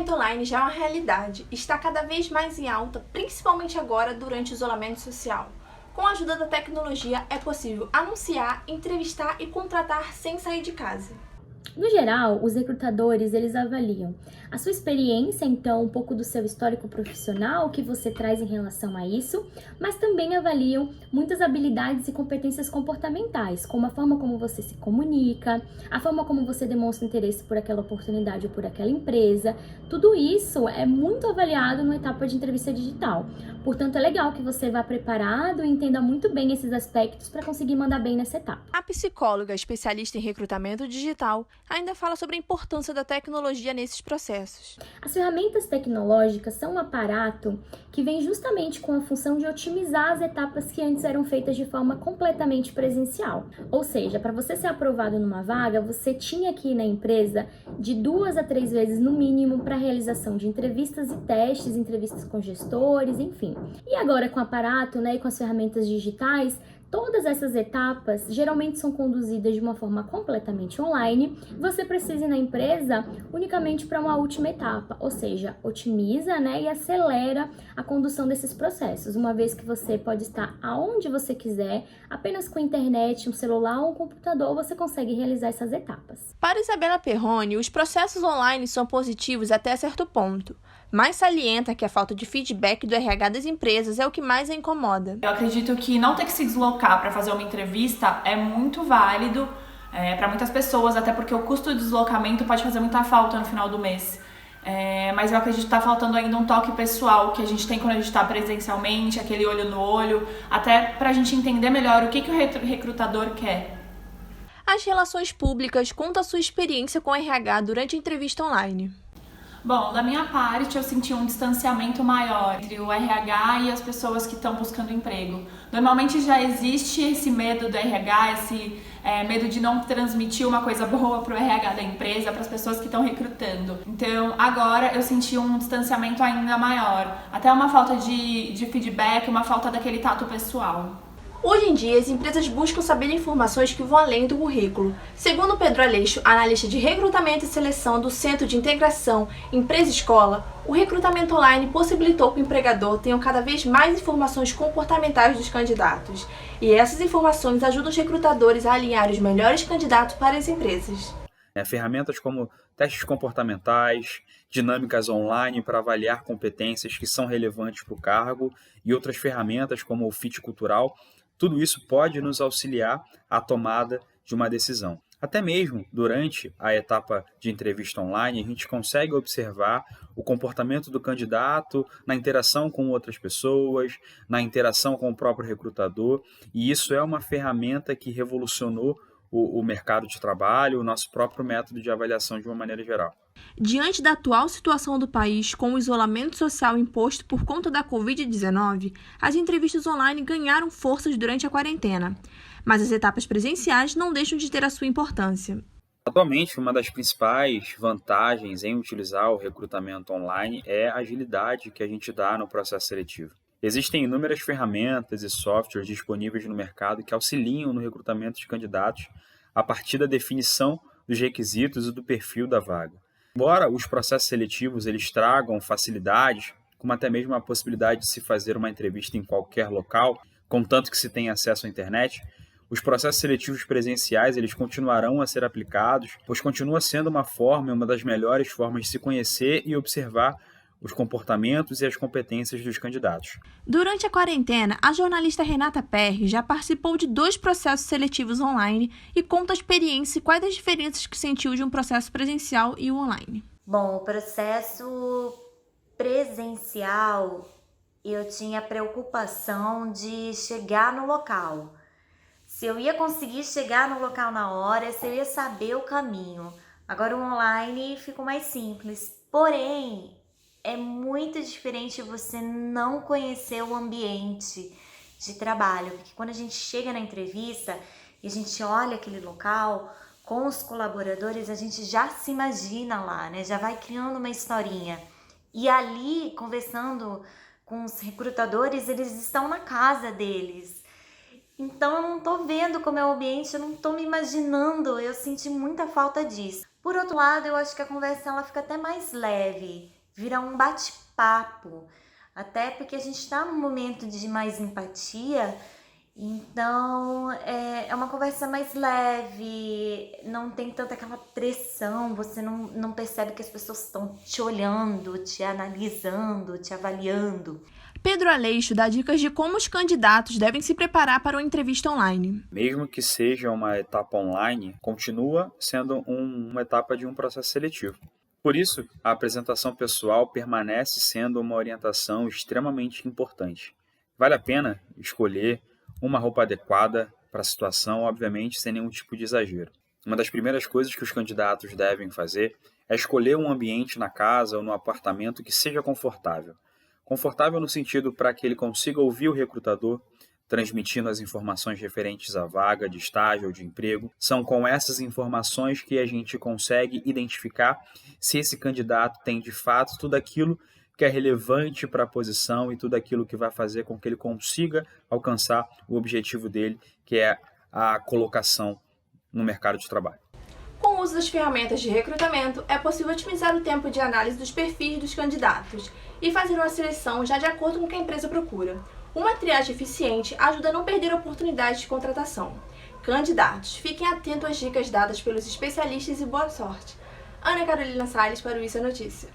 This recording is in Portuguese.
recrutamento online já é uma realidade e está cada vez mais em alta, principalmente agora durante o isolamento social. Com a ajuda da tecnologia, é possível anunciar, entrevistar e contratar sem sair de casa. No geral, os recrutadores, eles avaliam a sua experiência, então um pouco do seu histórico profissional, o que você traz em relação a isso, mas também avaliam muitas habilidades e competências comportamentais, como a forma como você se comunica, a forma como você demonstra interesse por aquela oportunidade ou por aquela empresa. Tudo isso é muito avaliado na etapa de entrevista digital. Portanto, é legal que você vá preparado e entenda muito bem esses aspectos para conseguir mandar bem nessa etapa. A psicóloga especialista em recrutamento digital ainda fala sobre a importância da tecnologia nesses processos. As ferramentas tecnológicas são um aparato que vem justamente com a função de otimizar as etapas que antes eram feitas de forma completamente presencial. Ou seja, para você ser aprovado numa vaga, você tinha que ir na empresa de 2 a 3 vezes no mínimo para a realização de entrevistas e testes, entrevistas com gestores, enfim. E agora com o aparato, e com as ferramentas digitais, todas essas etapas geralmente são conduzidas de uma forma completamente online. Você precisa ir na empresa unicamente para uma última etapa, ou seja, otimiza, e acelera a condução desses processos, uma vez que você pode estar aonde você quiser, apenas com a internet, um celular ou um computador, você consegue realizar essas etapas. Para Isabela Perrone, os processos online são positivos até certo ponto, mas salienta que a falta de feedback do RH das empresas é o que mais a incomoda. Eu acredito que não ter que se deslocar para fazer uma entrevista é muito válido para muitas pessoas, até porque o custo de deslocamento pode fazer muita falta no final do mês. Mas eu acredito que está faltando ainda um toque pessoal que a gente tem quando a gente está presencialmente, aquele olho no olho, até para a gente entender melhor o que o recrutador quer. As relações públicas contam a sua experiência com o RH durante a entrevista online. Bom, da minha parte, eu senti um distanciamento maior entre o RH e as pessoas que estão buscando emprego. Normalmente já existe esse medo do RH, esse medo de não transmitir uma coisa boa para o RH da empresa, para as pessoas que estão recrutando. Então, agora eu senti um distanciamento ainda maior, até uma falta de feedback, uma falta daquele tato pessoal. Hoje em dia, as empresas buscam saber informações que vão além do currículo. Segundo Pedro Aleixo, analista de recrutamento e seleção do Centro de Integração Empresa-Escola, o recrutamento online possibilitou que o empregador tenha cada vez mais informações comportamentais dos candidatos. E essas informações ajudam os recrutadores a alinhar os melhores candidatos para as empresas. Ferramentas como testes comportamentais, dinâmicas online para avaliar competências que são relevantes para o cargo e outras ferramentas como o fit cultural. Tudo isso pode nos auxiliar à tomada de uma decisão. Até mesmo durante a etapa de entrevista online, a gente consegue observar o comportamento do candidato na interação com outras pessoas, na interação com o próprio recrutador, e isso é uma ferramenta que revolucionou o mercado de trabalho, o nosso próprio método de avaliação de uma maneira geral. Diante da atual situação do país, com o isolamento social imposto por conta da Covid-19, as entrevistas online ganharam forças durante a quarentena, mas as etapas presenciais não deixam de ter a sua importância. Atualmente, uma das principais vantagens em utilizar o recrutamento online é a agilidade que a gente dá no processo seletivo. Existem inúmeras ferramentas e softwares disponíveis no mercado que auxiliam no recrutamento de candidatos a partir da definição dos requisitos e do perfil da vaga. Embora os processos seletivos eles tragam facilidades, como até mesmo a possibilidade de se fazer uma entrevista em qualquer local, contanto que se tenha acesso à internet, os processos seletivos presenciais eles continuarão a ser aplicados, pois continua sendo uma forma, uma das melhores formas de se conhecer e observar os comportamentos e as competências dos candidatos. Durante a quarentena, a jornalista Renata Perry já participou de 2 processos seletivos online e conta a experiência e quais as diferenças que sentiu de um processo presencial e o online. Bom, o processo presencial, eu tinha preocupação de chegar no local. Se eu ia conseguir chegar no local na hora, se eu ia saber o caminho. Agora o online ficou mais simples. Porém, é muito diferente você não conhecer o ambiente de trabalho, porque quando a gente chega na entrevista e a gente olha aquele local com os colaboradores, a gente já se imagina lá, Já vai criando uma historinha. E ali, conversando com os recrutadores, eles estão na casa deles. Então eu não tô vendo como é o ambiente, eu não tô me imaginando, eu senti muita falta disso. Por outro lado, eu acho que a conversa ela fica até mais leve. vira um bate-papo. Até porque a gente está num momento de mais empatia, então é uma conversa mais leve, não tem tanta aquela pressão, você não percebe que as pessoas estão te olhando, te analisando, te avaliando. Pedro Aleixo dá dicas de como os candidatos devem se preparar para uma entrevista online. Mesmo que seja uma etapa online, continua sendo uma etapa de um processo seletivo. Por isso, a apresentação pessoal permanece sendo uma orientação extremamente importante. Vale a pena escolher uma roupa adequada para a situação, obviamente sem nenhum tipo de exagero. Uma das primeiras coisas que os candidatos devem fazer é escolher um ambiente na casa ou no apartamento que seja confortável. Confortável no sentido para que ele consiga ouvir o recrutador, transmitindo as informações referentes à vaga de estágio ou de emprego. São com essas informações que a gente consegue identificar se esse candidato tem de fato tudo aquilo que é relevante para a posição e tudo aquilo que vai fazer com que ele consiga alcançar o objetivo dele, que é a colocação no mercado de trabalho. Com o uso das ferramentas de recrutamento, é possível otimizar o tempo de análise dos perfis dos candidatos e fazer uma seleção já de acordo com o que a empresa procura. Uma triagem eficiente ajuda a não perder oportunidades de contratação. Candidatos, fiquem atentos às dicas dadas pelos especialistas e boa sorte. Ana Carolina Salles para o Isso é Notícia.